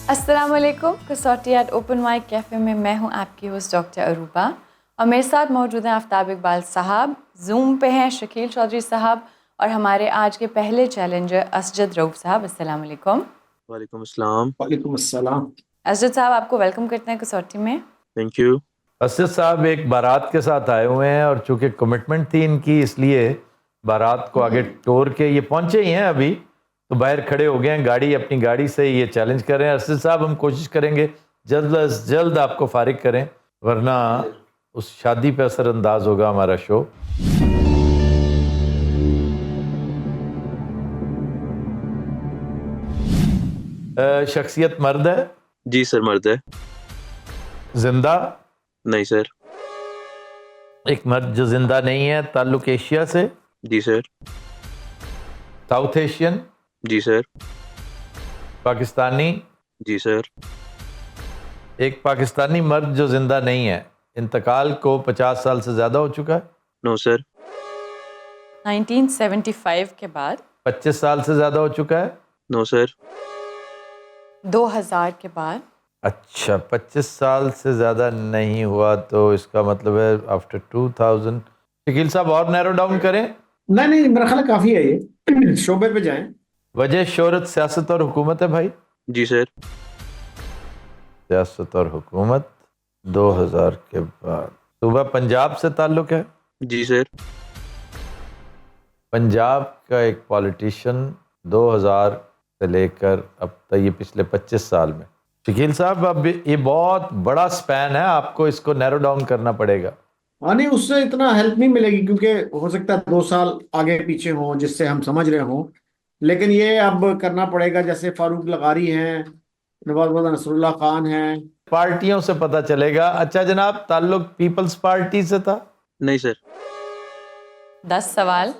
अस्सलाम वालेकुम। कसौटी एट ओपन माइक कैफ़े में मैं हूं आपकी होस्ट डॉक्टर अरूबा और मेरे साथ मौजूद हैं आफ्ताब इकबाल साहब, जूम पे हैं शकील चौधरी साहब और हमारे आज के पहले चैलेंजर असजद रऊफ साहब। अस्सलाम वालेकुम। वालेकुम अस्सलाम। वालेकुम अस्सलाम। असजद साहब, आपको वेलकम करते हैं कसौटी में। Thank you. असद साहब एक बारात के साथ आए हुए हैं और चूंकि कमिटमेंट थी इनकी, इसलिए बारात को आगे टोर के ये पहुंचे ही हैं अभी, तो बाहर खड़े हो गए हैं गाड़ी, अपनी गाड़ी से ये चैलेंज कर रहे हैं। असद साहब, हम कोशिश करेंगे जल्द अज जल्द आपको फारिग करें, वरना उस शादी पे असरअंदाज होगा हमारा शो। शख्सियत मर्द है? जी सर, मर्द है। जिंदा? नहीं सर। एक मर्द जो जिंदा नहीं है, ताल्लुक एशिया से? जी सर। South Asian? जी सर। पाकिस्तानी? जी सर। एक पाकिस्तानी मर्द जो जिंदा नहीं है, इंतकाल को 50 साल से ज्यादा हो चुका है? No sir. 1975 के बाद? 25 साल से ज्यादा हो चुका है? No sir. 2000 के बाद? अच्छा, 25 साल से ज्यादा नहीं हुआ, तो इसका मतलब है आफ्टर 2000। शकील साहब, और नैरो डाउन करें। नहीं नहीं, मेरा ख्याल है काफी है ये। शोबे पे जाएं। वजह शोहरत, सियासत और हुकूमत है भाई? जी सर। सियासत और हुकूमत 2000 के बाद। सूबा पंजाब से ताल्लुक है? जी सर। पंजाब का एक पॉलिटिशियन 2000 से लेकर अब तक, ये पिछले 25 साल में। शकील साहब, अब ये बहुत बड़ा स्पैन है, आपको इसको नैरो डाउन करना पड़ेगा। हाँ नहीं, उससे इतना हेल्प नहीं मिलेगी क्योंकि हो सकता है 2 साल आगे पीछे हों जिससे हम समझ रहे हों, लेकिन ये अब करना पड़ेगा। जैसे फारूक लगारी हैं, नवाज नसरुल्लाह खान हैं। पार्टियों से पता चलेगा। अच्छा जनाब, ताल्लुक पीपल्स पार्टी से था? नहीं सर। 10 सवाल।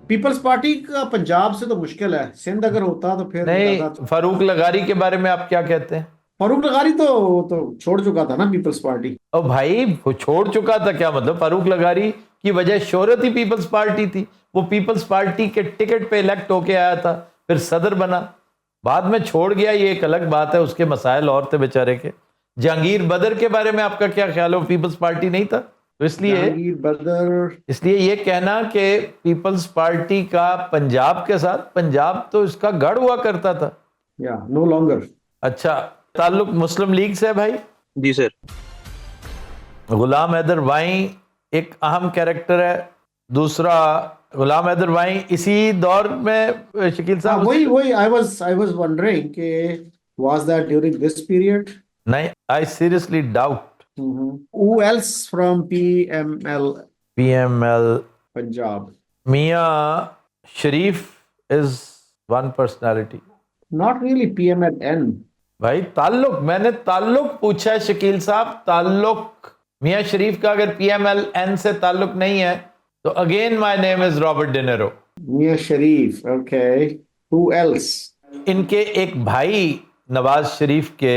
पीपल्स पार्टी का पंजाब से तो मुश्किल है, सिंध अगर होता तो फिर ज्यादा। नहीं, फारूक लगारी के बारे में आप क्या कहते हैं? फारूक लगारी तो छोड़ चुका था ना पीपल्स पार्टी। ओ भाई, वो छोड़ चुका था क्या मतलब? फारूक लगारी की वजह शोहरत ही पीपल्स पार्टी थी। वो पीपल्स पार्टी के टिकट पे इलेक्ट होके आया था, फिर सदर बना, बाद में छोड़ गया, ये एक अलग बात है, उसके मसाइल और थे बेचारे के। जहांगीर बदर के बारे में आपका क्या ख्याल है? वो पीपल्स पार्टी नहीं था, तो जहांगीर बदर। इसलिए ये कहना कि पीपल्स पार्टी का पंजाब के साथ, पंजाब तो इसका गढ़ हुआ करता था। या नो लॉन्गर। अच्छा, ताल्लुक मुस्लिम लीग से है भाई? जी सर। गुलाम हैदर वाई एक अहम कैरेक्टर है। दूसरा, गुलाम हैदर वाई इसी दौर में शकील साहब? वही वही आई वाज वंडरिंग कि was that during this period. नहीं, I seriously doubt. Who else from PML PML? Punjab? Mian Sharif is one personality. Not really PMLN. भाई ताल्लुक, मैंने ताल्लुक पूछा है शकील साहब, ताल्लुक। मियां शरीफ का अगर पीएमएलएन से ताल्लुक नहीं है तो again my name is Robert De Niro. Mia Sharif. Okay. Who else? इनके एक भाई नवाज शरीफ के,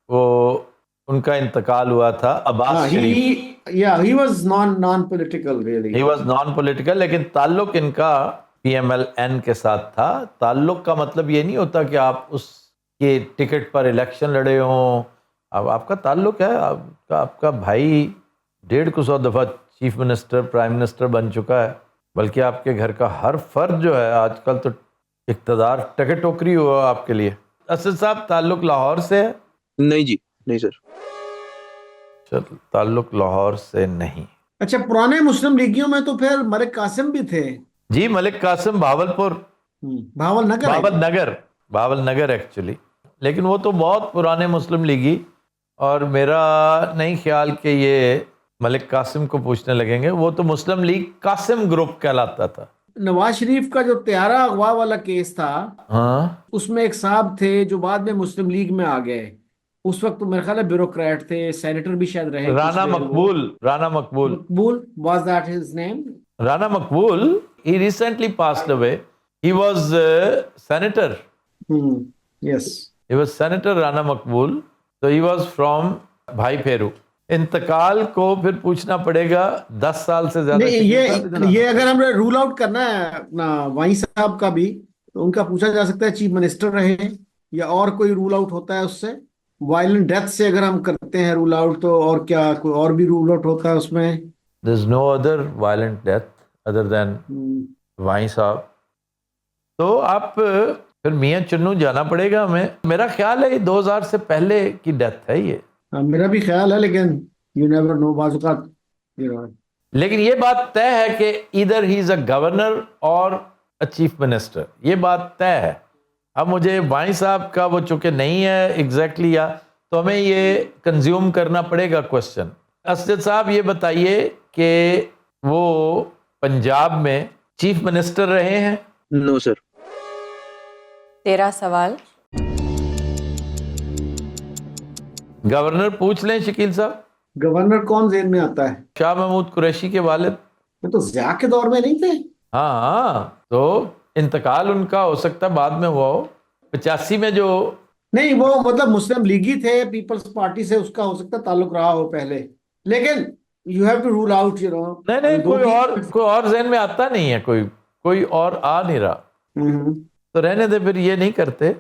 वो उनका इंतकाल हुआ था, अब्बास शरीफ। He was non-political really. He was non political, लेकिन ताल्लुक इनका पीएमएलएन के साथ था। ताल्लुक का मतलब ये नहीं होता कि आप उसके टिकट पर इलेक्शन लड़े हों। अब आपका ताल्लुक है, आपका भाई 150 दफ़ा चीफ मिनिस्टर, प्राइम मिनिस्टर बन चुका है, बल्कि आपके घर का हर फर्द जो है आजकल तो इक़्तिदार टके टोकरी हुआ आपके लिए। असद साहब, ताल्लुक लाहौर से है? नहीं जी, नहीं सर। चल, ताल्लुक लाहौर से नहीं। अच्छा, पुराने मुस्लिम लीगियों में तो फिर मलिक कासिम भी थे। जी, मलिक कासिम भावलपुर, भावल नगर। भावल नगर एक्चुअली, लेकिन वो तो बहुत पुराने मुस्लिम लीगी, और मेरा नहीं ख्याल कि ये मलिक कासिम को पूछने लगेंगे। वो तो मुस्लिम लीग कासिम ग्रुप कहलाता था। नवाज शरीफ का जो त्यारा अगवा वाला केस था, हाँ, उसमें एक साहब थे जो बाद में मुस्लिम लीग में आ गए। उस वक्त तो मेरे ख्याल है ब्यूरोक्रेट थे, सेनेटर भी शायद रहे। राना मकबूल। मकबूल, was that his name? Rana Maqbool, he recently passed away. He was senator. Yes. He was senator Rana Makbul. So he was from भाई फेरू। इंतकाल को फिर पूछना पड़ेगा 10 साल से ज्यादा। नहीं, ये अगर हमने रूल आउट करना है अपना वाई साहब का भी, तो उनका पूछा जा सकता है चीफ मिनिस्टर रहे, या और कोई रूल आउट होता है उससे? वायलेंट डेथ से अगर हम करते हैं रूल आउट, तो और क्या कोई और भी रूल आउट होता है उसमें? There is no other violent death other than Y साहब। तो आप फिर मियाँ चुन्नू जाना पड़ेगा हमें। मेरा ख्याल है 2000 से पहले की डेथ है ये। हाँ, मेरा भी ख्याल है, लेकिन यू नेवर नो, बाजुकात लेकिन ये बात तय है कि इधर ही इज अ गवर्नर और अ चीफ मिनिस्टर, ये बात तय है। अब मुझे वाई साहब का वो चूंकि नहीं है एग्जैक्टली या, तो हमें ये कंज्यूम करना पड़ेगा क्वेश्चन। असद साहब ये बताइए कि वो पंजाब में चीफ मिनिस्टर रहे हैं? No sir. 13 सवाल। गवर्नर पूछ लें शकील साहब। गवर्नर कौन जेल में आता है? शाह महमूद कुरैशी के वालिद। वो तो ज़िया के दौर में नहीं थे? हाँ, तो इंतकाल उनका हो सकता है बाद में हुआ हो, 85 में जो। नहीं, वो मतलब मुस्लिम लीगी थे, पीपल्स पार्टी से उसका हो सकता है ताल्लुक रहा हो पहले, लेकिन you have to rule out, you know. नहीं, कोई और जहन में आता नहीं है, कोई और आ नहीं रहा। तो रहने दे, फिर ये नहीं करते।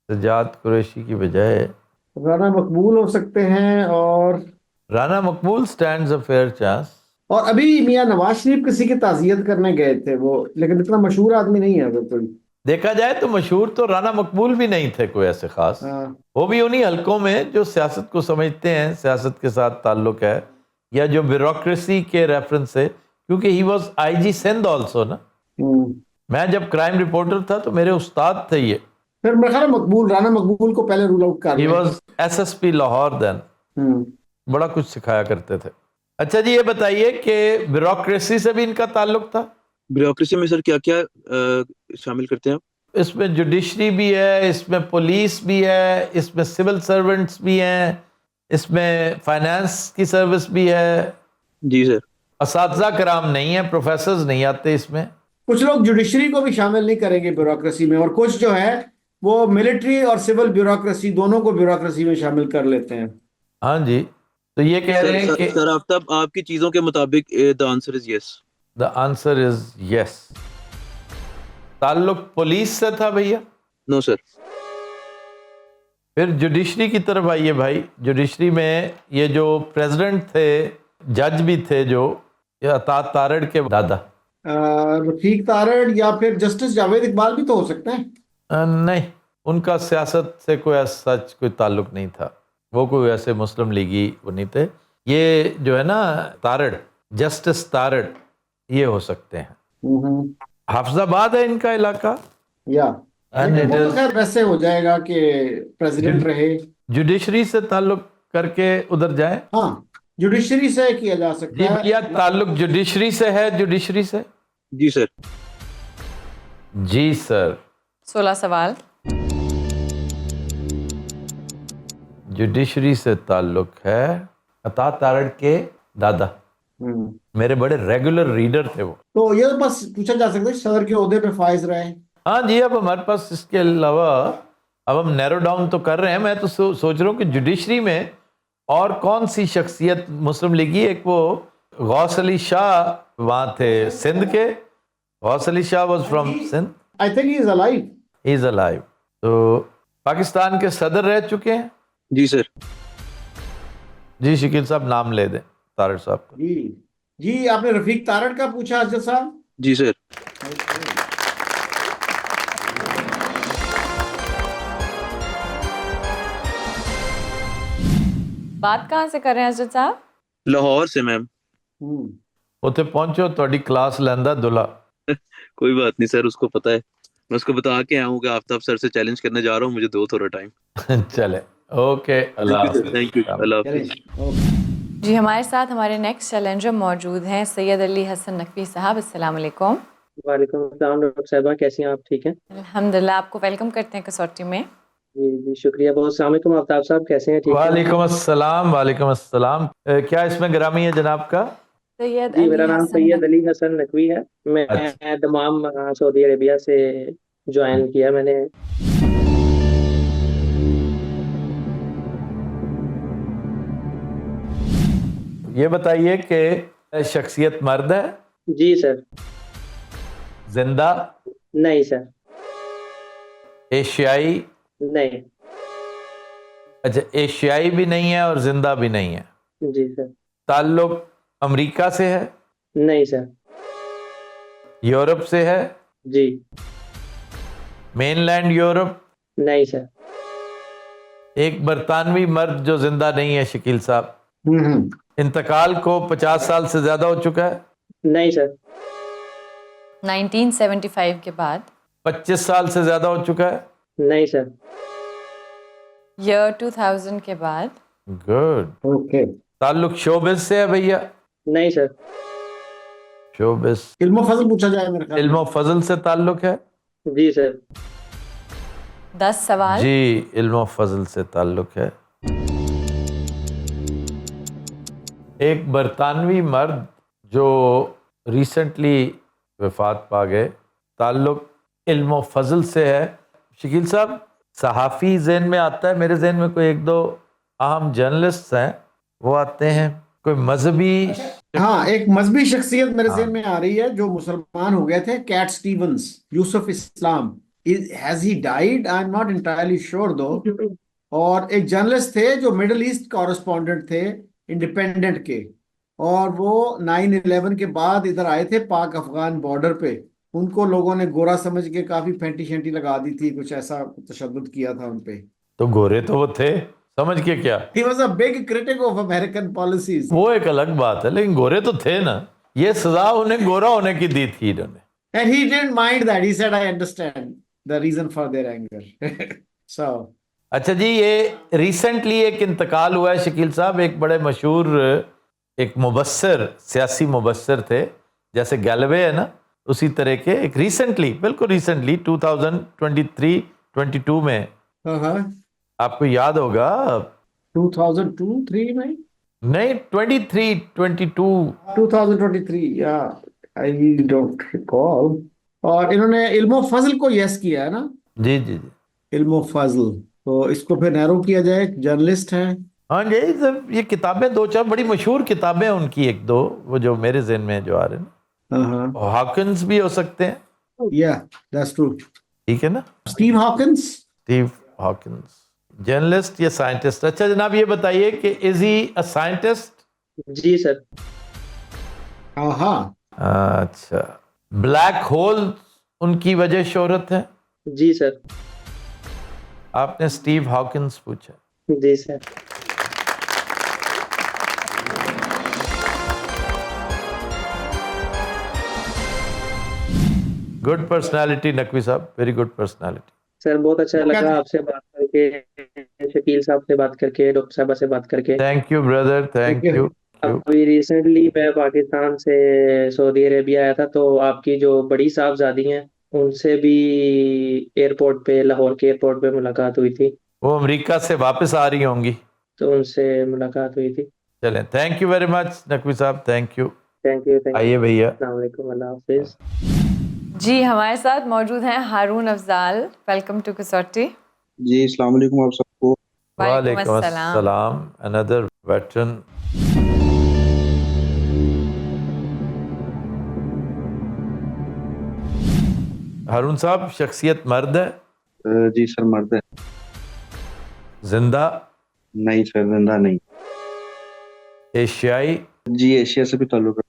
सज्जाद कुरैशी की बजाय राना मकबूल हो सकते हैं, और राना मकबूल स्टैंड्स अ फेयर चांस। और अभी मियां नवाज शरीफ किसी की ताज़ियत करने गए थे वो, लेकिन इतना मशहूर आदमी नहीं है बिल्कुल। देखा जाए तो मशहूर तो राना मकबूल भी नहीं थे कोई ऐसे खास। वो भी उन्हीं हलकों में जो सियासत को समझते हैं, सियासत के साथ ताल्लुक है, या जो ब्यूरोक्रेसी के रेफरेंस से, क्योंकि he was IG Sindh also ना। मैं जब क्राइम रिपोर्टर था तो मेरे उस्ताद थे ये। फिर मेरा ख्याल है राना मकबूल को पहले रूल आउट कर he was SSP Lahore then. बड़ा कुछ सिखाया करते थे। अच्छा जी, ये बताइए कि ब्यूरोक्रेसी से भी इनका ताल्लुक था? ब्यूरोक्रेसी में सर क्या क्या शामिल करते हैं आप? इसमें जुडिशरी भी है, इसमें पुलिस भी है, इसमें सिविल सर्वेंट्स भी हैं, इसमें फाइनेंस की सर्विस भी है। जी सर। असातिज़ा कराम नहीं है, प्रोफेसर्स नहीं आते इसमें। कुछ लोग जुडिशरी को भी शामिल नहीं करेंगे ब्यूरोक्रेसी में, और कुछ जो है वो मिलिट्री और सिविल ब्यूरोक्रेसी दोनों को ब्यूरोक्रेसी में शामिल कर लेते हैं। हाँ जी, तो ये कह रहे हैं कि सर आफ्ताब, आपकी चीजों के मुताबिक the answer is yes. The answer is yes. ताल्लुक पुलिस से था भैया? No sir. फिर जुडिशरी की तरफ आइए भाई। जुडिशरी में ये जो प्रेसिडेंट थे, जज भी थे, जो ये अता तारड़ के दादा। रफीक तारड़ या फिर जस्टिस जावेद इकबाल भी तो हो सकते हैं। नहीं, उनका सियासत से कोई सच कोई ताल्लुक नहीं था, वो कोई ऐसे मुस्लिम लीगी वो नहीं थे। ये जो है ना तारड़, जस्टिस तारड़, ये हो सकते हैं। हाफिजाबाद है इनका इलाका। या And it वो तो is- खैर वैसे हो जाएगा कि प्रेसिडेंट रहे। जुडिशरी से ताल्लुक करके उधर जाए। हाँ, जुडिशरी से किया जा जी सकता है। भैया, ताल्लुक जुडिशरी से है? जुडिशरी से? जी सर। जी सर। 16 सवाल। जुडिशरी से ताल्लुक है। अता तारड़ के दादा मेरे बड़े रेगुलर रीडर थे वो। तो ये बस पूछा जा सकता है सदर के ओहदे पे फाइज रहे। हाँ जी, अब हमारे पास इसके अलावा अब हम नैरो डाउन तो कर रहे हैं। मैं तो सोच रहा हूँ कि जुडिशरी में और कौन सी शख्सियत मुस्लिम लीगी। एक वो गौस अली शाह वहाँ थे सिंध के। Ghaus Ali Shah was from Sindh. I think he is alive. He is alive. तो पाकिस्तान के सदर रह चुके हैं। जी सर। जी शकील साहब नाम ले दें तारड़ साहब का। जी, आपने रफीक तारड़ का पूछा अजद साहब? जी सर। बात कहाँ से कर रहे हैं अजद साहब? लाहौर से मैम। उते पहुंचो थोड़ी क्लास लेंदा दुला। कोई बात नहीं सर, उसको पता है। मैं उसको बता के आऊँ कि आफ्ताब सर से चैलेंज करने जा रहा हूँ, मुझे दो थोड़ा टाइम। चले, ओके, अल्लाह हाफ़िज़। थैंक यू, अल्लाह हाफ़िज़। जी, हमारे साथ हमारे नेक्स्ट चैलेंजर मौजूद हैं सैयद अली हसन नकवी साहब। अस्सलाम वालेकुम। वालेकुम अस्सलाम डॉक्टर साहिबा, कैसी हैं आप? ठीक हैं अल्हम्दुलिल्लाह। आपको वेलकम करते हैं कसौटी में। जी शुक्रिया बहुत। अस्सलाम वालेकुम आफ्ताब साहब, कैसे हैं? ठीक हैं? वालेकुम अस्सलाम। वालेकुम अस्सलाम। क्या इसमें ग्रामी है जनाब का? सैयद जी अली मेरा नाम हसन सैयद अली हसन नकवी है। मैं अच्छा। दमाम सऊदी अरेबिया से ज्वाइन किया मैंने। ये बताइए कि शख्सियत मर्द है? जी सर। जिंदा? नहीं सर। एशियाई? नहीं। अच्छा, एशियाई भी नहीं है और जिंदा भी नहीं है। जी सर। ताल्लुक अमेरिका से है? नहीं सर। यूरोप से है? जी। Mainland Europe? नहीं सर। एक बरतानवी मर्द जो जिंदा नहीं है शकील साहब, हम्म। इंतकाल को 50 साल से ज्यादा हो चुका है? नहीं सर। 1975 के बाद, 25 साल से ज्यादा हो चुका है? नहीं सर। ईयर 2000 के बाद, गुड। ओके। ताल्लुक शोबिस से है भैया? नहीं सर। शोबिस। इल्म फजल पूछा जाए मेरे ख्याल इल्म में। और फजल से ताल्लुक है? जी सर। 10 सवाल। जी, इल्म और फजल से ताल्लुक है। एक बरतानवी मर्द जो रिसेंटली वफात पा गए, ताल्लुक इल्म और फजल से है। शकील साहब, सहाफ़ी ज़हन में आता है, मेरे ज़हन में कोई एक दो अहम जर्नलिस्ट हैं वो आते हैं, कोई मजहबी? हाँ, एक मजहबी शख्सियत मेरे हाँ। ज़हन में आ रही है जो मुसलमान हो गए थे, Cat Stevens, Yusuf Islam. Has he died? I am not entirely sure though. और एक जर्नलिस्ट थे जो मिडल ईस्ट कॉरेस्पॉन्डेंट थे, इंडिपेंडेंट के, और वो 9/11 के बाद इधर आए थे पाक अफगान बॉर्डर पे। उनको लोगों ने गोरा समझ के काफी फेंटी शेंटी लगा दी थी, कुछ ऐसा तशद्दुद किया था उनपे। तो गोरे तो वो थे, समझ के क्या? He was a big critic of American policies. वो एक अलग बात है, लेकिन गोरे तो थे ना। ये सजा उन्हें गोरा होने की दी थी इन्होंने। And he didn't mind that, he said I understand the reason for their anger. So अच्छा जी, ये रिसेंटली एक इंतकाल हुआ है शकील साहब, एक बड़े मशहूर एक मुबस्सिर, सियासी मुबस्सिर थे, जैसे गैलवे है ना, उसी तरह के एक रिसेंटली, बिल्कुल रिसेंटली 2023-22 में, आपको याद होगा। 2002-3 में, नहीं, 23-22। 2023, या आई डोंट रिकॉल। और इन्होंने इल्मो फजल को यस किया है ना, जी जी जी। इल्मो फजल। तो इसको फिर नैरो किया जाए, जर्नलिस्ट हैं। हाँ जी, सब ये किताबें दो चार बड़ी मशहूर किताबें हैं उनकी, एक दो वो जो मेरे ज़हन में जो आ रहे हैं ना। हॉकिंस भी हो सकते हैं। या दैट्स ट्रू। ठीक है ना? Steve Hawkins. Steve Hawkins, journalist या साइंटिस्ट? अच्छा जनाब, ये बताइए कि इज ही अ साइंटिस्ट? जी सर। हाँ। अच्छा, ब्लैक होल उनकी वजह शोहरत है? जी सर। आपने स्टीव हॉकिंस पूछा। जी सर। गुड पर्सनालिटी नकवी साहब, वेरी गुड पर्सनालिटी। सर बहुत अच्छा लगा आपसे बात करके, शकील साहब से बात करके, डॉक्टर साहबा से बात करके। Thank you brother, thank you. अभी रिसेंटली मैं पाकिस्तान से सऊदी अरेबिया आया था, तो आपकी जो बड़ी साहबजादी हैं उनसे भी एयरपोर्ट पे, लाहौर के एयरपोर्ट पे मुलाकात हुई थी। वो अमेरिका से वापस आ रही होंगी? तो उनसे मुलाकात हुई थी। चलें, thank you very much Naqvi साहब, थैंक यू। Thank you. आइए भैया। अस्सलाम वालेकुम, अल्लाह हाफिज। जी हमारे साथ मौजूद हैं हारून अफजाल। वेलकम टू कसौटी। जी अस्सलाम वालेकुम आप सबको। वालेकुम वालेकुम अस्सलाम। अस्सलाम, अनदर वेटरन। हारून साहब, शख्सियत मर्द है? जी सर, मर्द है। जिंदा? नहीं सर, जिंदा नहीं। एशियाई? जी एशिया से भी ताल्लुक है।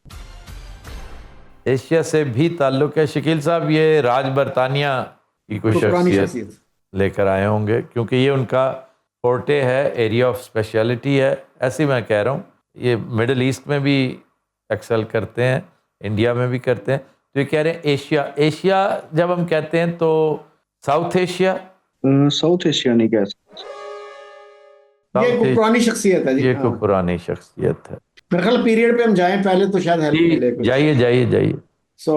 एशिया से भी ताल्लुक है। शकील साहब, ये राज बरतानिया की कोई पुरानी शख्सियत शख्सियत। लेकर आए होंगे, क्योंकि ये उनका फोर्टे है, एरिया ऑफ स्पेशलिटी है। ऐसे ही मैं कह रहा हूँ, ये मिडल ईस्ट में भी एक्सेल करते हैं, इंडिया में भी करते हैं। तो ये कह रहे हैं एशिया। एशिया जब हम कहते हैं तो साउथ एशिया? साउथ एशिया नहीं कह सकते। ये कोई पुरानी शख्सियत है जी। ये हाँ। कोई पुरानी शख्सियत है। मेरे ख्याल पीरियड पे हम जाएं पहले तो शायद हेल्प मिले कुछ। जाइए जाइए जाइए। So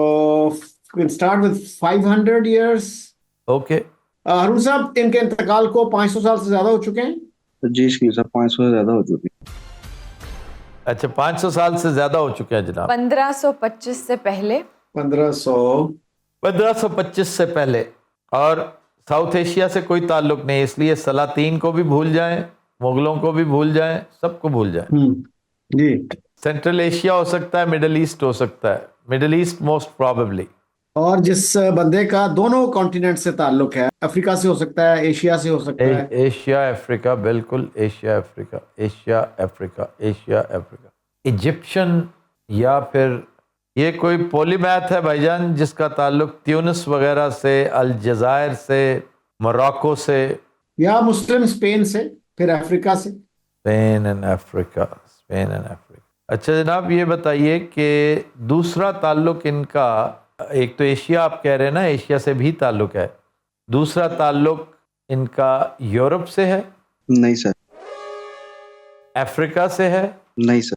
will start with 500 years. Okay. Haroon साहब, इनके इंतकाल को 500 साल से ज्यादा हो चुके हैं। जी शकील साहब, 500 से ज्यादा हो चुकी है। अच्छा, 500 साल से ज्यादा हो चुके हैं जनाब। 1525 से पहले। 1525 से पहले। और साउथ एशिया से कोई ताल्लुक नहीं, इसलिए सलातीन को भी भूल जाएं, मुगलों को भी भूल जाएं, सबको भूल जाएं। जी। सेंट्रल एशिया हो सकता है, मिडल ईस्ट हो सकता है। Middle east most probably. और जिस बंदे का दोनों कॉन्टिनेंट से ताल्लुक है, अफ्रीका से हो सकता है, एशिया से हो सकता है। एशिया अफ्रीका, बिल्कुल Asia Africa, Asia Africa, Asia Africa. Egyptian या फिर ये कोई पॉलीमैथ है भाईजान जिसका ताल्लुक ट्यूनिस वगैरह से, अलजायर से, मोरक्को से। या मुस्लिम स्पेन से, फिर अफ्रीका से। Spain and Africa, Spain and Africa. अच्छा जनाब, ये बताइए कि दूसरा ताल्लुक इनका, एक तो एशिया आप कह रहे हैं ना, एशिया से भी ताल्लुक है, दूसरा ताल्लुक इनका यूरोप से है? नहीं सर। अफ्रीका से है? नहीं सर।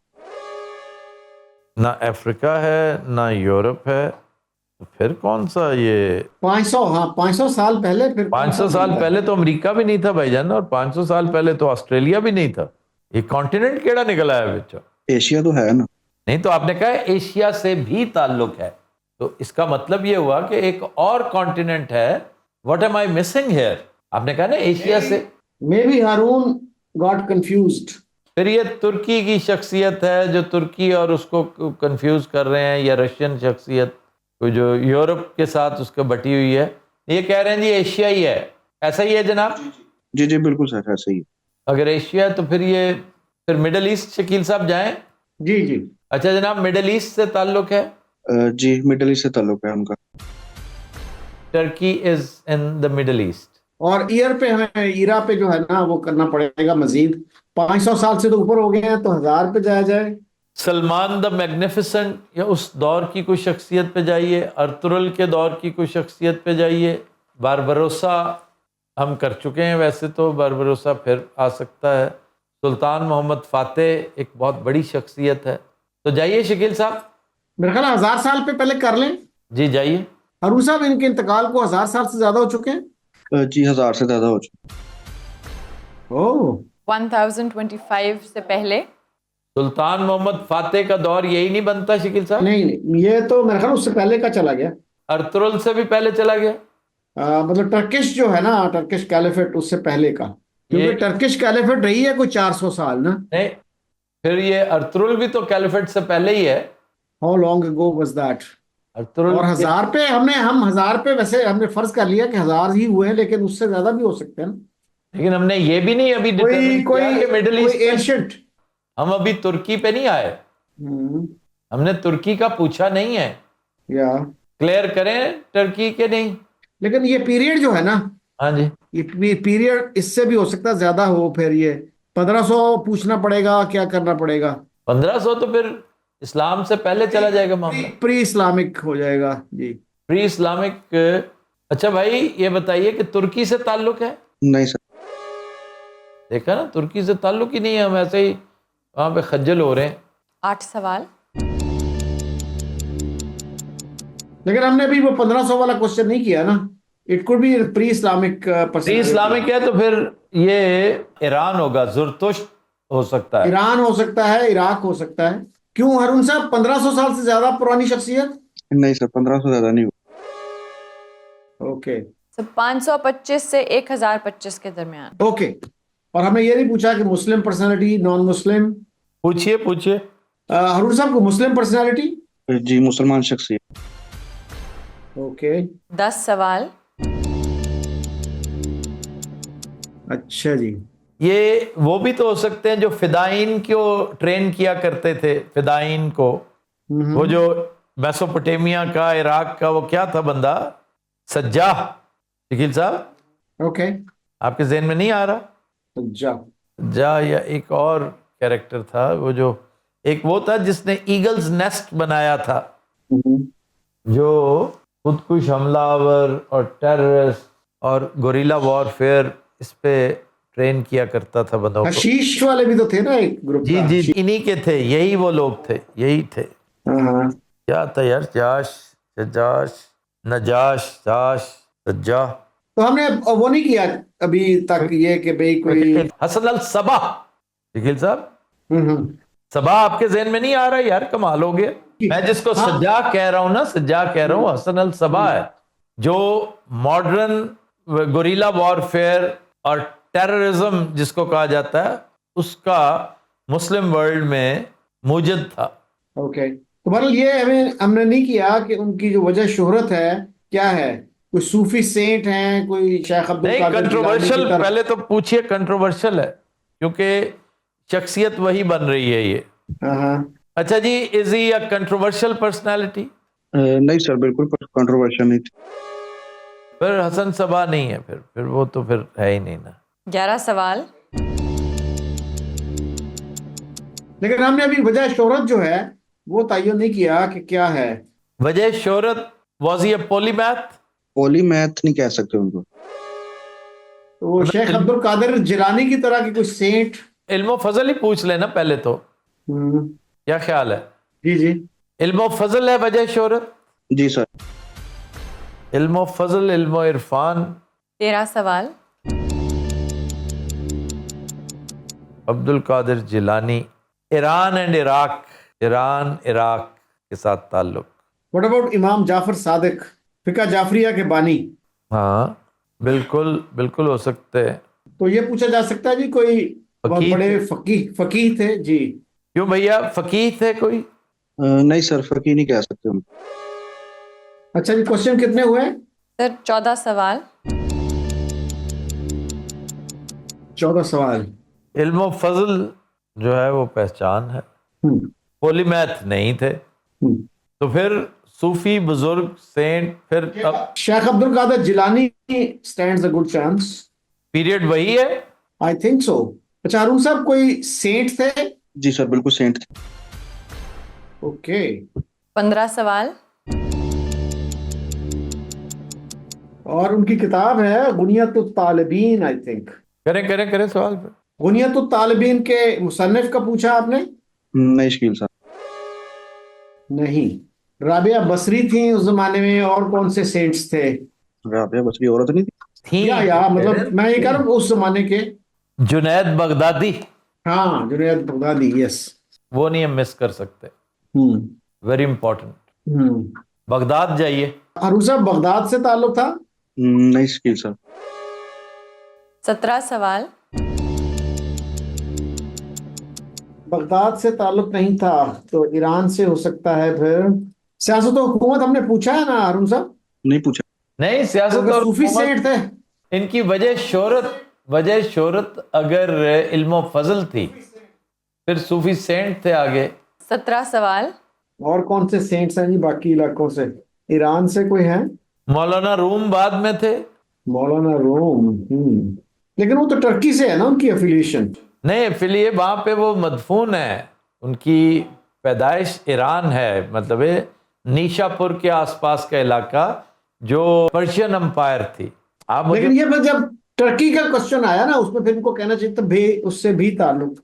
ना अफ्रीका है ना यूरोप है, तो फिर कौन सा ये? 500, हाँ 500 साल पहले, फिर 500 साल पहले तो अमेरिका भी नहीं था भाईजान, और 500 साल पहले तो ऑस्ट्रेलिया भी नहीं था। ये कॉन्टिनेंट केड़ा निकला है बच्चा? एशिया तो है ना। नहीं, तो आपने कहा एशिया से भी ताल्लुक है, तो इसका मतलब ये हुआ कि एक और कॉन्टिनेंट है। What am I missing here? आपने कहा ना एशिया से। May be Haroon got confused. फिर ये तुर्की की शख्सियत है जो तुर्की और उसको कंफ्यूज कर रहे हैं, या रशियन शख्सियत कोई जो यूरोप के साथ उसके बटी हुई है। ये कह रहे हैं जी एशिया ही है, ऐसा ही है जनाब? जी जी बिल्कुल सर, ऐसा ही। अगर एशिया है तो फिर मिडल ईस्ट, शकील साहब जाएं। जी जी। अच्छा जनाब, मिडल ईस्ट से ताल्लुक है? जी मिडिल ईस्ट से ताल्लुक है उनका। Turkey is in the middle east. और ईयर पे हमें, ईरा पे जो है ना वो करना पड़ेगा मजीद। 500 साल से तो ऊपर हो गए हैं, तो 1000 पे जाया जाए। सलमान द मैग्निफिसेंट या उस दौर की कोई शख्सियत पे जाइए, अर्तुगरुल के दौर की कोई शख्सियत पे जाइए। बारबरोसा हम कर चुके हैं वैसे तो, बारबरोसा फिर आ सकता है। सुल्तान मोहम्मद फातेह एक बहुत बड़ी शख्सियत है, तो जाइए शकील साहब। मेरे ख्याल 1000 साल पे पहले कर लें। जी जाइए। हारून साहब, इनके इंतकाल को 1000 साल से ज्यादा हो चुके हैं। जी 1000 से ज्यादा हो चुका। ओह, 1025 से पहले। सुल्तान मोहम्मद फातेह का दौर यही नहीं बनता शकील साहब? नहीं नहीं, ये तो मेरे ख्याल उससे पहले का चला गया। अर्तुगरुल से भी पहले चला गया। मतलब टर्किश जो है ना, टर्किश कैलिफेट, उससे पहले का। क्योंकि ये टर्किश कैलिफेट रही है कोई 400 साल ना। नहीं, फिर ये अर्तुगरुल भी तो कैलिफेट से पहले ही है। How long ago was that? Ertugrul और 1000 पे हम 1000 पे वैसे हमने फर्ज कर लिया कि 1000 ही हुए हैं, लेकिन उससे ज्यादा भी हो सकते हैं ना। लेकिन हमने ये भी नहीं अभी कोई डिटरमिन किया कि मिडिल कोई ईस्ट में। एंशियंट। हम अभी तुर्की पे नहीं आए, हमने तुर्की का पूछा नहीं है। या क्लियर करें टर्की के नहीं। लेकिन ये पीरियड जो है ना, हाँ जी, ये पीरियड इससे भी हो सकता है ज्यादा हो। फिर ये 1500 पूछना पड़ेगा, क्या करना पड़ेगा? 1500 तो फिर इस्लाम से पहले चला जाएगा मामला, प्री इस्लामिक हो जाएगा जी। Pre Islamic. अच्छा भाई ये बताइए कि तुर्की से ताल्लुक है? नहीं सर। देखा ना, तुर्की से ताल्लुक ही नहीं है, हम ऐसे ही वहां पे खज्जल हो रहे हैं। 8 सवाल। लेकिन हमने अभी वो 1500 वाला क्वेश्चन नहीं किया ना। It could be pre Islamic. Pre Islamic है तो फिर ये ईरान होगा, जुरतुश्त हो सकता है। ईरान हो सकता है, इराक हो सकता है। क्यों हारून साहब, 1500 साल से ज्यादा पुरानी शख्सियत? नहीं सर, 1500 से ज्यादा नहीं हुआ। ओके तो 525 से 1025 के दरमियान। ओके। और हमने ये नहीं पूछा कि मुस्लिम पर्सनालिटी, नॉन मुस्लिम। पूछिए पूछिए। हारून साहब को मुस्लिम पर्सनालिटी। जी मुसलमान शख्सियत। ओके। 10 सवाल। अच्छा जी। ये वो भी तो हो सकते हैं जो फिदाइन को ट्रेन किया करते थे, फिदाइन को। वो जो मेसोपोटामिया का, इराक का, वो क्या था बंदा, सज्जाह। शकील साहब ओके। आपके जहन में नहीं आ रहा? जा या एक और कैरेक्टर था, वो जो एक वो था जिसने ईगल्स नेस्ट बनाया था, जो खुदकुश हमलावर और टेररिस्ट और गोरिल्ला वॉरफेयर इस पे ट्रेन किया करता था बंदों को। हशीश वाले भी तो थे ना एक ग्रुप जी का। जी, इन्हीं के थे, यही वो लोग थे, यही थे। हाँ। क्या था यार, जाश, सजाश, नजाश, जाश, सज्जा। तो हमने वो नहीं किया अभी तक ये कि भाई कोई। हसन अल सबा। शकील साहब हम्म। सबा आपके जहन में नहीं आ रहा यार? कमाल हो गया। मैं जिसको हाँ। सज्जा कह रहा हूं ना, सज्जा कह रहा हूं, हसन अल सबा है, जो मॉडर्न गोरिल्ला वॉरफेयर और टेररिज्म जिसको कहा जाता है, उसका मुस्लिम वर्ल्ड में मूजद था। ओके। तो बहरहाल ये हमने नहीं किया कि उनकी जो वजह शोहरत है क्या है, कोई सूफी सेंट हैं, कोई शेख अब्दुल नहीं, कादिर जिलानी की कंट्रोवर्शियल तरह। पहले तो पूछिए, कंट्रोवर्शियल है क्योंकि शख्सियत वही बन रही है ये। हाँ। अच्छा जी, is he a controversial personality? नहीं सर, बिल्कुल कंट्रोवर्शियल नहीं थी। फिर हसन सबा नहीं है, फिर वो तो फिर है ही नहीं ना। 11 सवाल। लेकिन हमने अभी वजह शोहरत जो है वो तयन नहीं किया कि क्या है। वजह शोहरत, was he a polymath? Polymath नहीं कह सकते उनको। तो वो शेख अब्दुल कादिर जिलानी की तरह की कोई सेंट। इल्मो फजल ही पूछ लेना पहले तो, हम्म, क्या ख्याल है? जी जी। इल्मो फजल है वजह शोहरत? जी सर। इल्मो फजल, इल्मो इरफान। 13 सवाल। Abdul Qadir Jilani, Iran and Iraq, Iran Iraq के साथ ताल्लुक। व्हाट अबाउट इमाम जाफर सादिक, फिका जाफरिया के बानी? हाँ, बिल्कुल बिल्कुल हो सकते हैं। तो ये पूछा जा सकता है जी, कोई बहुत फकीह बड़े थे? फकीह थे जी? क्यों भैया, फकीह थे कोई? नहीं सर, फकीह नहीं कह सकते उनको। अच्छा जी, क्वेश्चन कितने हुए? सर 14 सवाल। 14 सवाल। इल्मो फजल जो है वो पहचान है, हम्म, पॉलीमैथ नहीं थे, हम्म। तो फिर सूफी बुजुर्ग सेंट, फिर अब Sheikh Abdul Qadir Jilani stands a good chance. Period वही है। I think so. अच्छा अरुण साहब, कोई सेंट थे? जी सर, बिल्कुल सेंट थे। ओके। 15 सवाल। और उनकी किताब है गुनियतुत तालिबीन, आई थिंक। करें करें करें सवाल पे। गुनियतुत तालिबीन के मुसन्निफ का पूछा आपने? नहीं शकील साहब। नहीं। राबिया बसरी थी उस जमाने में, और कौन से सेंट्स थे? राबिया बसरी औरत नहीं थी? थी, या मतलब मैं ये कह रहा हूँ उस जमाने के। जुनैद बगदादी, हाँ, जुनैद बगदादी, यस। वो नहीं हम मिस कर सकते, हम्म, वेरी इंपॉर्टेंट। हम्म। बगदाद जाइए। अरुण साहब, बगदाद से ताल्लुक था? नहीं शकील साहब। 17 सवाल। बगदाद से ताल्लुक नहीं था तो ईरान से हो सकता है फिर। सियासत और हुकूमत हमने पूछा है ना अरुण साहब? नहीं पूछा। नहीं, तो सियासत अगर और सूफी हुकूमत, सेंट थे? इनकी वजह शोहरत अगर इल्मो फजल थी, फिर सूफी सेंट थे आगे। 17 सवाल। और कौन से सेंट्स हैं जी बाकी इलाकों से? ईरान से कोई है? मौलाना रूम बाद में थे। मौलाना रूम। लेकिन वो तो टर्की से है ना उनकी एफिलिएशन? नहीं, इसलिए वहां पे वो मदफून है, उनकी पैदाइश ईरान है, मतलब ये नीशापुर के आसपास का इलाका जो पर्शियन अंपायर थी। आप मुझे लेकिन ये बस जब टर्की का क्वेश्चन आया ना, उसमें फिर इनको कहना चाहिए था भी उससे भी ताल्लुक।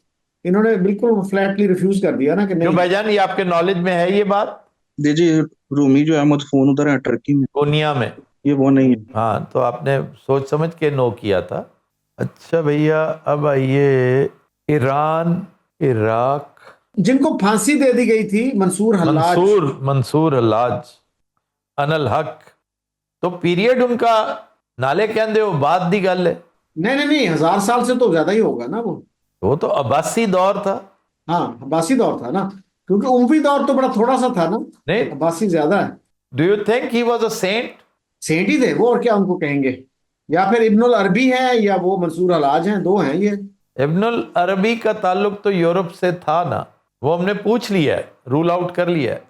इन्होंने बिल्कुल फ्लैटली रिफ्यूज कर दिया ना कि क्यों नहीं। भाईजान, ये आपके नॉलेज में है ये बात? जी, रूमी जो है मदफून उधर है टर्की में। कोनिया में। ये वो नहीं है। हाँ, तो आपने सोच समझ के नो किया था। अच्छा भैया, अब आइए ईरान इराक। जिनको फांसी दे दी गई थी, मंसूर हल्लाज। मंसूर हल्लाज, अनल हक, तो पीरियड उनका नाले कहते हो बाद दी गल है। नहीं नहीं नहीं, 1000 साल से तो ज्यादा ही होगा ना वो। तो अब्बासी दौर था। हाँ, अब्बासी दौर था ना, क्योंकि उमवी दौर तो बड़ा थोड़ा सा था ना। नहीं, अब्बासी ज्यादा है। Do you think he was a saint? Saint ही थे वो, और क्या उनको कहेंगे? या फिर इब्नुल अरबी है, या वो मंसूर हलाज हैं, दो हैं ये। इब्नुल अरबी का ताल्लुक तो यूरोप से था ना, वो हमने पूछ लिया है, रूल आउट कर लिया है।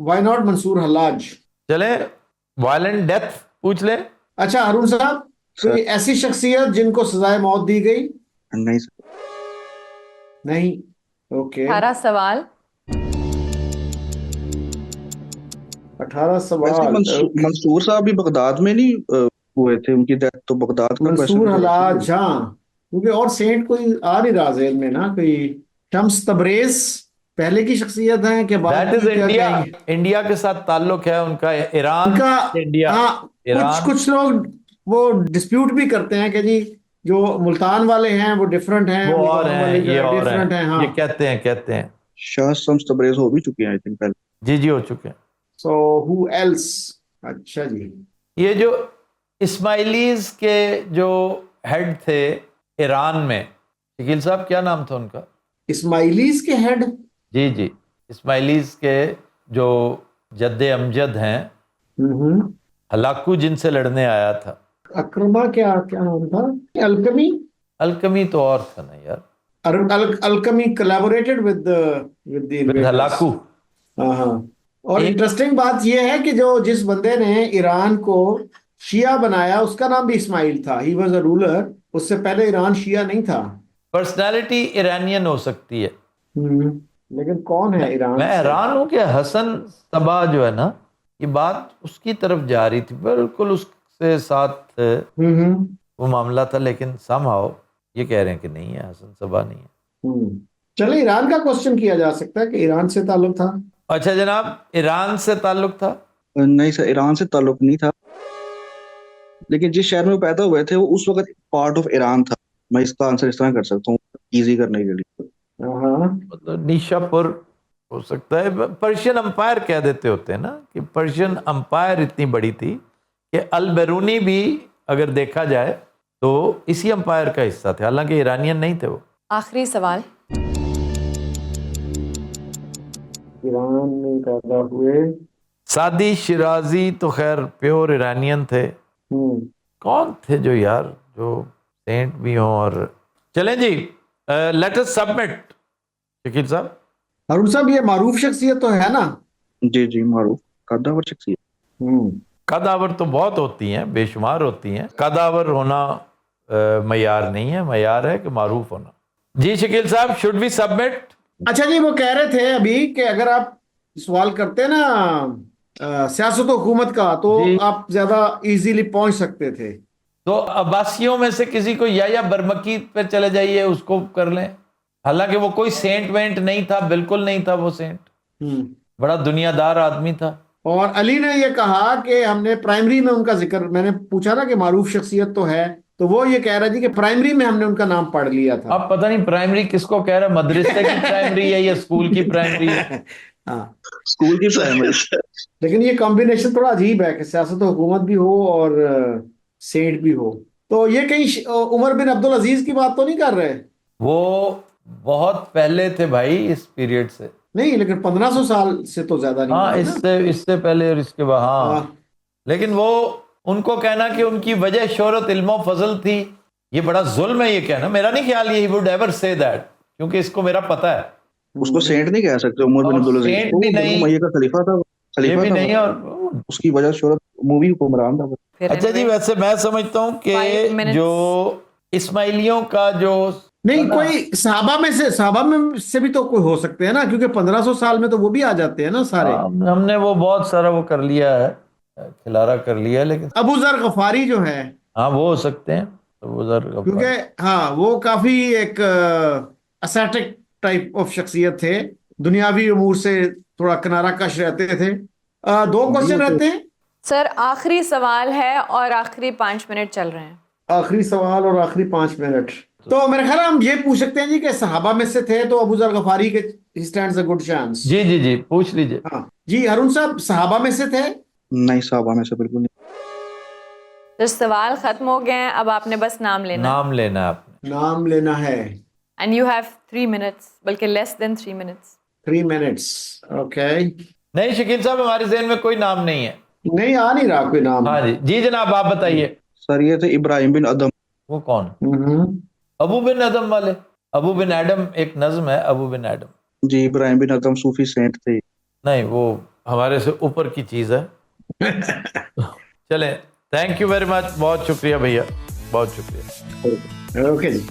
Why not Mansoor Hallaj? चले वायलेंट डेथ पूछ ले। अच्छा अरुण साहब, कोई ऐसी शख्सियत जिनको सजाए मौत दी गई? नहीं सर। नहीं। ओके। 18 सवाल। 18 वैसे सवाल। मंसूर साहब भी बगदाद में नहीं हुए थे? उनकी डेथ तो बगदाद का मंसूर क्वेश्चन। हलाज, हाँ। क्योंकि और सेंट कोई आ नहीं रहा ज़हन में ना, कोई शम्स तबरेज पहले की शख्सियत है कि बाद दैट इज की, क्या इंडिया, कहेंगे? इंडिया के साथ ताल्लुक है उनका, ईरान उनका, इंडिया। हाँ। कुछ ईरान, कुछ लोग वो डिस्प्यूट भी करते हैं कि जी जो मुल्तान वाले हैं वो डिफरेंट हैं, वो और मुल्तान वाले हैं, जो ये है और डिफरेंट हैं। हैं, हाँ। ये कहते हैं। शाह शम्स तबरेज हो भी चुके हैं आई थिंक पहले। जी जी, हो चुके हैं। So who else? अच्छा जी। ये जो इस्माइलीज के जो हेड थे ईरान में, शकील साहब क्या नाम था उनका? इस्माइलीज के हेड? जी जी, इस्माइलीज के जो जद्दे अमजद हैं, हम्म। हलाकू जिनसे लड़ने आया था। अक्रमा क्या क्या नाम था? अलकमी। अलकमी तो और था ना यार, अलकमी कोलैबोरेटेड विद हलाकू। हाँ। और एक- इंटरेस्टिंग बात यह है कि जिस बंदे ने ईरान को शिया बनाया उसका नाम भी इस्माइल था। ही वाज अ रूलर। उससे पहले ईरान शिया नहीं था। पर्सनालिटी ईरानियन हो सकती है। लेकिन कौन है ईरान मैं से? हैरान हूं कि हसन सबा जो है ना, ये बात उसकी तरफ जा रही थी, बिल्कुल उसके साथ हम्म। वो मामला था, लेकिन समहाउ ये कह रहे हैं कि नहीं है, हसन सबा नहीं है। चले, ईरान का क्वेश्चन किया जा सकता है कि ईरान से ताल्लुक था। अच्छा जनाब, ईरान से ताल्लुक था? नहीं सर, ईरान से ताल्लुक नहीं था, लेकिन जिस शहर में वो पैदा हुए थे वो उस वक्त पार्ट ऑफ ईरान था। मैं इसका आंसर इस तरह कर सकता हूँ इजी करने के लिए। हाँ। मतलब निशापुर हो सकता है। पर्शियन अंपायर कह देते होते हैं ना, कि पर्शियन अंपायर इतनी बड़ी थी कि अल बेरूनी भी अगर देखा जाए तो इसी अंपायर का हिस्सा थे, हालांकि ईरानियन नहीं थे वो। आखिरी सवाल। ईरान में पैदा हुए। सादी शिराजी तो खैर प्योर ईरानियन थे। कौन थे जो यार, जो सेंट भी हों? और चलें जी, लेट अस सबमिट। शकील साहब। अरुण साहब, ये मारूफ शख्सियत तो है ना? जी जी, मारूफ कद्दावर शख्सियत। कदावर तो बहुत होती हैं, बेशुमार होती हैं। कदावर होना मयार नहीं है, मयार है कि मारूफ होना। जी शकील साहब, शुड वी सबमिट? अच्छा जी, वो कह रहे थे अभी कि अगर आप सवाल करते हैं ना सियासत हुकूमत का, तो जी। आप ज्यादा इजीली पहुंच सकते थे। तो अब्बासियों में से किसी को या बरमकी पे चले जाइए, उसको कर लें। हालांकि वो कोई सेंट वेंट नहीं था, बिल्कुल नहीं था वो सेंट, बड़ा दुनियादार आदमी था। और अली ने ये कहा कि हमने प्राइमरी में उनका जिक्र, मैंने पूछा ना कि मारूफ शख्सियत तो है, तो वो ये कह रहा जी कि प्राइमरी में हमने उनका नाम पढ़ लिया था। अब पता नहीं प्राइमरी किसको कह रहा है, मदरसे की प्राइमरी है या स्कूल की प्राइमरी है? हाँ, स्कूल की प्राइमरी। लेकिन ये कॉम्बिनेशन थोड़ा अजीब है कि सियासत हुकूमत भी हो और सेंट भी हो। तो ये कहीं उमर बिन अब्दुल अजीज की बात तो नहीं कर रहे? वो बहुत पहले थे भाई इस पीरियड से। नहीं, लेकिन 1500 साल से तो ज्यादा नहीं हाँ, हुआ ना? इससे पहले और इसके बाद। हाँ, हाँ। लेकिन वो उनको कहना कि उनकी वजह शोहरत इल्म फजल थी, ये बड़ा जुल्म है ये कहना। मेरा नहीं ख्याल ये वुड एवर से दैट, क्योंकि इसको मेरा पता है। उसको सेंट नहीं कह सकते उमर बिन अब्दुल अजीज सेंट को। भी वो नहीं, उमैया का खलीफा था, ये खलीफा भी था नहीं। वो। और उसकी वजह शोहरत मूवी हुक्मरान था। फिर अच्छा जी, anyway, वैसे मैं समझता हूँ 5 कि minutes। जो इस्माइलियों का जो नहीं, कोई सहाबा में से भी तो कोई हो सकते हैं ना, क्योंकि 1500 साल में तो वो भी आ जाते हैं ना सारे। हमने वो बहुत सारा वो कर लिया है, खिलारा कर लिया है, लेकिन अबू जर गफारी जो है, हाँ वो हो सकते हैं। तो वो क्योंकि हाँ वो काफी एक असैटिक टाइप ऑफ शख्सियत थे, दुनियावी उमूर से थोड़ा किनारा कश रहते थे। 2 क्वेश्चन रहते हैं। सर आखिरी सवाल है और आखिरी 5 मिनट चल रहे हैं। आखिरी सवाल और आखिरी 5 मिनट। तो मेरे ख्याल हम ये पूछ सकते हैं जी कि सहाबा में से थे तो अबू जर गफारी के he stands a good chance. जी जी जी, पूछ लीजिए। हाँ जी, हरून साहब सहाबा में से थे? नहीं, साहबा में से बिल्कुल नहीं। तो सवाल खत्म हो गए हैं, अब आपने बस नाम लेना। नाम लेना है आपने। नाम लेना है। एंड यू हैव 3 मिनट्स, बल्कि less than 3 minutes. 3 minutes. Okay. नहीं शकील साहब, हमारे जहन में कोई नाम नहीं है। नहीं, आ नहीं रहा कोई नाम। हाँ जी जी जनाब, आप बताइए। सर ये थे इब्राहिम बिन अदम। वो कौन? हम्म। अबू बिन अदम वाले? अबू बिन एडम एक नज्म है, अबू बिन एडम। जी, इब्राहिम बिन अदम सूफी सेंट थे। नहीं, वो हमारे से ऊपर की चीज है। चलें, थैंक यू वेरी मच, बहुत शुक्रिया भैया, बहुत शुक्रिया। ओके जी।